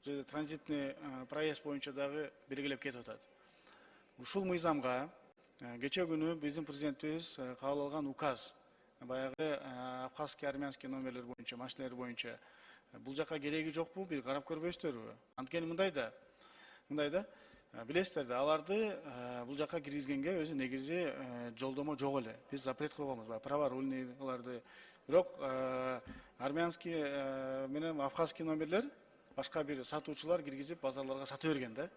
транзитный проезд боюнча дагы белгилеп кетип атат. Ушул мыйзамга кече күнү биздин президентибиз кабыл алган указ, баягы абхазский армянский номерлер боюнча, машиналар боюнча бул жака кереги жокпу, бир карап көрбөйсүздөрбү? Анткени мындай да, билесиздер да, аларды бул жака киргизгенге өзү негизи жолдомо жок эле. Биз запрет койгонбуз, праворульныйларды. Бирок армянский менен абхазский номерлер башка бир сатуучулар киргизип базарларга сата берген да.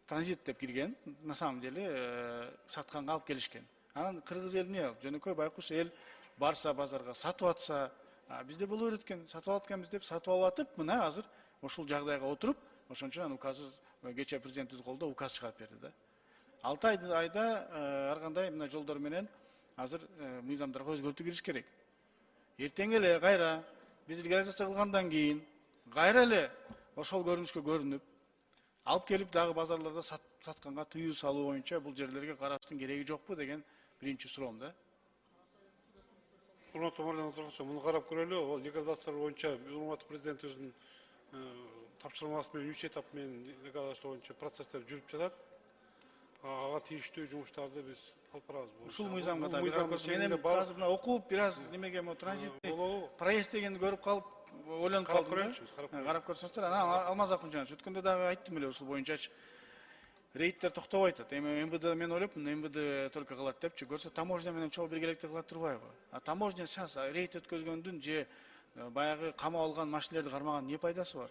Транзит деп кирген, на самом деле сатканга алып келишкен. Анан кыргыз элине жөнөкөй байкуш эл барса базарга сатып атса, бизде боло берет экен, сатып алат экенбиз деп сатып алып атып, мына азыр ушул жагдайга отуруп, ошончо указ кече президентибиз колдо указ чыгарып берди да. 6 айда ар кандай мына жолдор менен азыр мыйзамдарга өзгөртүү кириш керек. Эртең эле кайра биз легализация кылгандан кийин кайра эле ошол көрүнүшкө көрүнүп, алып келип дагы базарларда сатканга тыюу салуу боюнча бул жерлерге караштын кереги жокпу деген биринчи суроом да. Урматтуу Марлен Отургачы, муну карап көрөлү. Ол легализация боюнча урматтуу президентибиздин тапшырмасы менен 3 этап менен легализация боюнча процесстер жүрүп жатат. Ага тийиштүү жумуштарды биз алып барабыз. Ушул мыйзамга да менен азыр мына окуп бир аз немеге транзитный проезд дегенди көрүп калып ойлонуп калдым. Карап көрсөңүздөр, анан Алмаз Акунжанович өткөндө дагы айттым эле ушул боюнчачы. Рейдтер токтобой атат. Эми МВД мен ойлоп, МВД только кылат депчи, көрсө таможня менен чогуу биргеликте кыла турбайбы? Таможня сейчас рейд өткөзгөндүн же баягы камап алган машиналерди кармаган не пайдасы бар?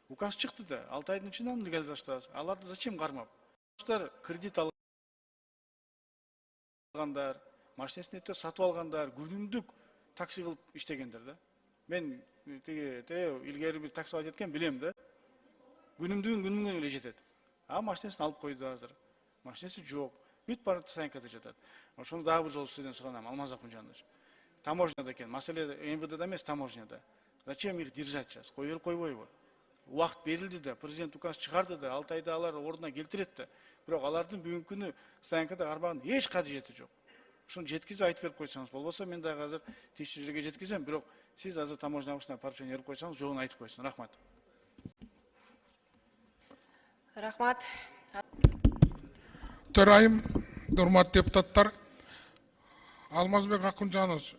Указ чыкты да, 6 айдын ичинде аны легализациялашты. Аларды зачем кармап? Кредит алгандар, машинесин сатып алгандар, күнүмдүк такси кылып иштегендер да. Мен илгери бир такси айт эткен билем да. Күнүмдүгүн эле жетет. Машинесин алып койду азыр. Машинеси жок. Бүт бара стоянкада жатат. Ошону дагы бир жолу сизден суранам, Алмаз Акунжанович. Таможняда экен, маселе МВДда эмес, таможняда. Зачем их держать сейчас? Кой берип койбойбу? Убакыт берилди да, президент указ чыгарды да, 6 айда алар ордуна келтирет да. Бирок алардын бүгүнкү күнү стоянкада кармаган эч кадыжети жок. Ошону жеткизип айтып берип койсоңуз болбосо, мен дагы азыр тийиштүү жерге жеткизем, бирок сиз азыр таможня башына поручение берип койсоңуз, жолун айтып койсун. Рахмат. Рахмат. Төрайым, урматтуу депутаттар, Алмазбек Акунжанович,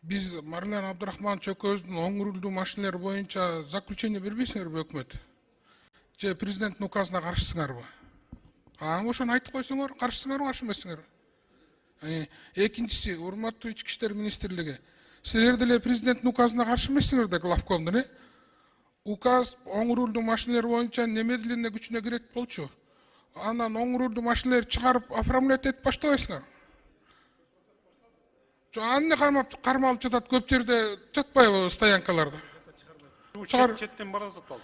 биз Марлен Абдурахманович экөөбүздүн оң рулдуу машиналар боюнча заключение бербейсиңерби өкмөт? Же президенттин указына каршысыңарбы? Ошону айтып койсоңор, каршысыңарбы, каршы эмессиңерби? Экинчиси, урматтуу ички иштер министрлиги, силер деле президенттин указына каршы эмессиңер да, главкомдун, Указ оң рулдуу машиналар боюнча немедленно күчүнө кирет болчу. Анан оң рулдуу машиналар чыгарып оформлять этип баштабайсыңар. Анны кармалып жатат, көп жерде жатпайбы стоянкаларда. Четтен бара жатат.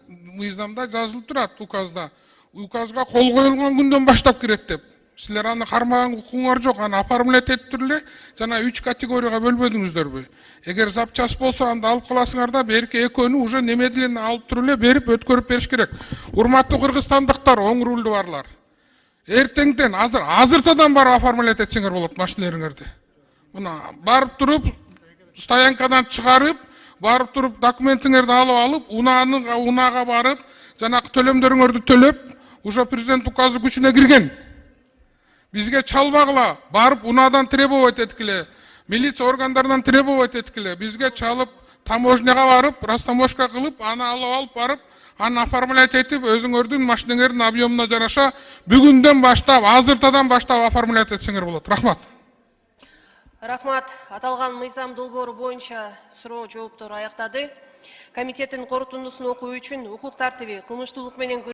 Мыйзамда жазылып турат указда. Указга кол коюлган күндөн баштап кирет деп. Силер аны кармаган укугуңар жок, аны оформлять этип туруп жана 3 категорияга бөлбөдүңүздөрбү? Эгер запчас болсо анда алып каласыңар да, берки экөөнү уже немедленно алып туруп берип өткөрүп бериш керек. Урматтуу кыргызстандыктар, оң рулду барлар. Эртеңден азыртадан барып оформлять этсеңер болот машиналарыңарды. Мына барып туруп стоянкадан чыгарып, барып туруп документиңерди алып, унага барып, жанакы төлөмдөрүңөрдү төлөп, уже президент указы күчүнө кирген. Бизге чалбагыла, барып унадан требовать эткиле, милиция органдарынан требовать эткиле, бизге чалып, таможняга барып, растаможка кылып, аны алып барып, аны оформлять этип, өзүңөрдүн машинеңердин объемуна жараша бүгүндөн баштап, азыртадан баштап оформлять этсеңер болот. Рахмат. Рахмат. Аталган мыйзам долбоору боюнча суроо жооптор аяктады. Комитеттин корутундусун окуу үчүн укук тартиби, кылмыштуулук менен